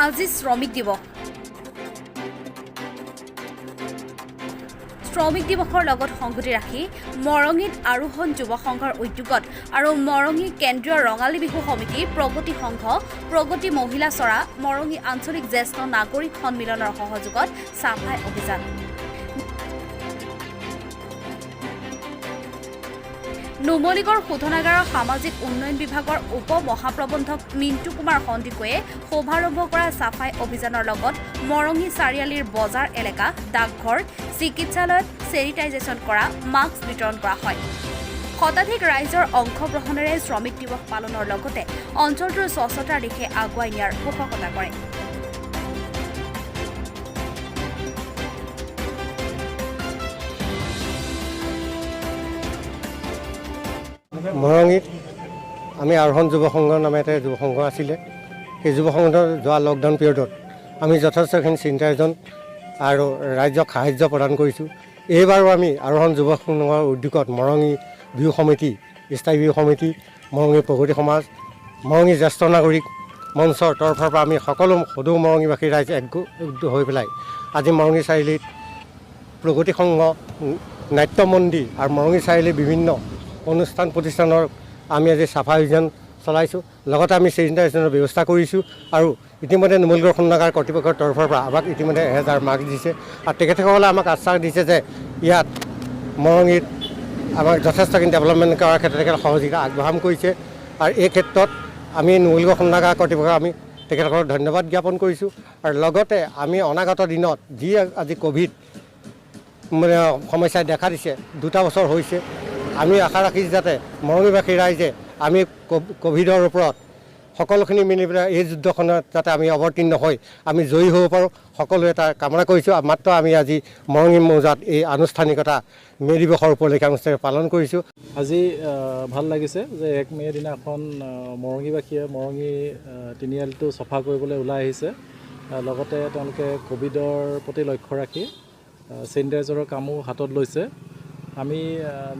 আজি শ্ৰমিক দিৱস। শ্ৰমিক দিৱসৰ লগত সংগতি ৰাখি মৰঙীত আৰোহণ যুৱ সংঘৰ উদ্যোগত আৰু মৰঙী কেন্দ্ৰীয় ৰঙালী বিহু সমিতি, প্ৰগতি সংঘ, প্ৰগতি মহিলা চৰা, মৰঙী আঞ্চলিক জ্যেষ্ঠ নাগৰিক সন্মিলনৰ সহযোগত চাফাই অভিযান। নুমলীগড় শোধনাগাৰৰ সামাজিক উন্নয়ন বিভাগৰ উপ মহাপ্ৰবন্ধক মিণ্টু কুমাৰ সন্দিকৈয়ে শুভাৰম্ভ কৰা চাফাই অভিযানৰ লগত মৰঙী চাৰিআলিৰ বজাৰ এলেকা, ডাকঘৰ, চিকিৎসালয়ত চেনিটাইজেশ্যন কৰা, মাস্ক বিতৰণ কৰা হয়। শতাধিক ৰাইজৰ অংশগ্ৰহণেৰে শ্ৰমিক দিৱস পালনৰ লগতে অঞ্চলটোৰ স্বচ্ছতাৰ দিশে আগুৱাই নিয়াৰ পোষকতা কৰে। মৰঙীত আমি আৰোহণ যুৱ সংঘ নামে এটা যুৱ সংঘ আছিলে। সেই যুৱ সংঘৰ যোৱা লকডাউন পিৰিয়ডত আমি যথেষ্টখিনি চিন্তাজন আৰু ৰাইজক সাহায্য প্ৰদান কৰিছোঁ। এইবাৰো আমি আৰোহণ যুৱ সংঘৰ উদ্যোগত মৰঙী বিহু সমিতি, স্থায়ী বিহু সমিতি, মৰঙী প্ৰগতি সমাজ, মৰঙী জ্যেষ্ঠ নাগৰিক মঞ্চৰ তৰফৰ পৰা আমি সকলো সদৌ মৰঙীবাসী ৰাইজ একগোট হৈ পেলাই আজি মৰঙী চাৰিআলিত প্ৰগতি সংঘ, নাট্য মন্দিৰ আৰু মৰঙী চাৰিআলিৰ বিভিন্ন অনুষ্ঠান প্ৰতিষ্ঠানৰ আমি আজি চাফা অভিযান চলাইছোঁ। লগতে আমি চেনিটাইজেশ্যনৰ ব্যৱস্থা কৰিছোঁ আৰু ইতিমধ্যে নুমলীগড় শোধনাগাৰ কৰ্তৃপক্ষৰ তৰফৰ পৰা আমাক ইতিমধ্যে 1000 মাস্ক দিছে আৰু তেখেতসকলে আমাক আশ্বাস দিছে যে ইয়াত মৰঙীত আমাক যথেষ্টখিনি ডেভেলপমেণ্ট কৰাৰ ক্ষেত্ৰত তেখেতে সহযোগিতা আগবঢ়াম কৰিছে আৰু এই ক্ষেত্ৰত আমি নুমলীগড় শোধনাগাৰ কৰ্তৃপক্ষক আমি তেখেতসকলক ধন্যবাদ জ্ঞাপন কৰিছোঁ। আৰু লগতে আমি অনাগত দিনত যি আজি ক'ভিড সমস্যাই দেখা দিছে, 2টা বছৰ হৈছে, আমি আশা ৰাখিছোঁ যাতে মৰঙীবাসী ৰাইজে আমি ক'ভিডৰ ওপৰত সকলোখিনি মিলি পেলাই এই যুদ্ধখনত যাতে আমি অৱতীৰ্ণ হৈ আমি জয়ী হ'ব পাৰোঁ, সকলোৱে তাৰ কামনা কৰিছোঁ। মাত্ৰ আমি আজি মৰঙী মৌজাত এই আনুষ্ঠানিকতা মে' দিৱসৰ উপলক্ষে অনুষ্ঠানে পালন কৰিছোঁ। আজি ভাল লাগিছে যে 1 মে' দিনাখন মৰঙীবাসীয়ে মৰঙী তিনিআলিটো চফা কৰিবলৈ ওলাই আহিছে। লগতে তেওঁলোকে ক'ভিডৰ প্ৰতি লক্ষ্য ৰাখি চেনিটাইজাৰৰ কামো হাতত লৈছে। আমি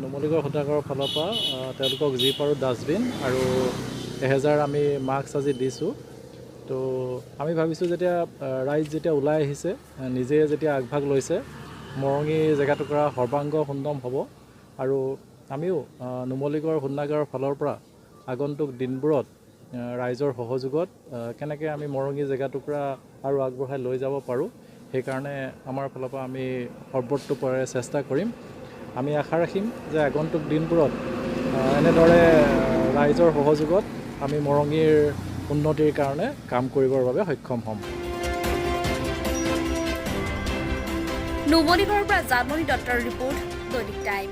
নুমলীগড় শোধনাগাৰৰ ফালৰ পৰা তেওঁলোকক যি পাৰোঁ ডাষ্টবিন আৰু 1000 আমি মাস্ক আজি দিছোঁ। তো আমি ভাবিছোঁ যেতিয়া ৰাইজ যেতিয়া ওলাই আহিছে, নিজে যেতিয়া আগভাগ লৈছে, মৰঙী জেগাটুকুৰা সৰ্বাংগ সুন্দৰ হ'ব। আৰু আমিও নুমলীগড় শোধনাগাৰৰ ফালৰ পৰা আগন্তুক দিনবোৰত ৰাইজৰ সহযোগত কেনেকৈ আমি মৰঙী জেগাটুকুৰা আৰু আগবঢ়াই লৈ যাব পাৰোঁ, সেইকাৰণে আমাৰ ফালৰ পৰা আমি সৰ্বোত্তোপৰে চেষ্টা কৰিম। আমি আশা ৰাখিম যে আগন্তুক দিনবোৰত এনেদৰে ৰাইজৰ সহযোগত আমি মৰঙীৰ উন্নতিৰ কাৰণে কাম কৰিবৰ বাবে সক্ষম হ'ম। নুমলীগড়ৰ পৰা জানমণি দত্তৰ ৰিপৰ্ট, দৈনিক টাইম।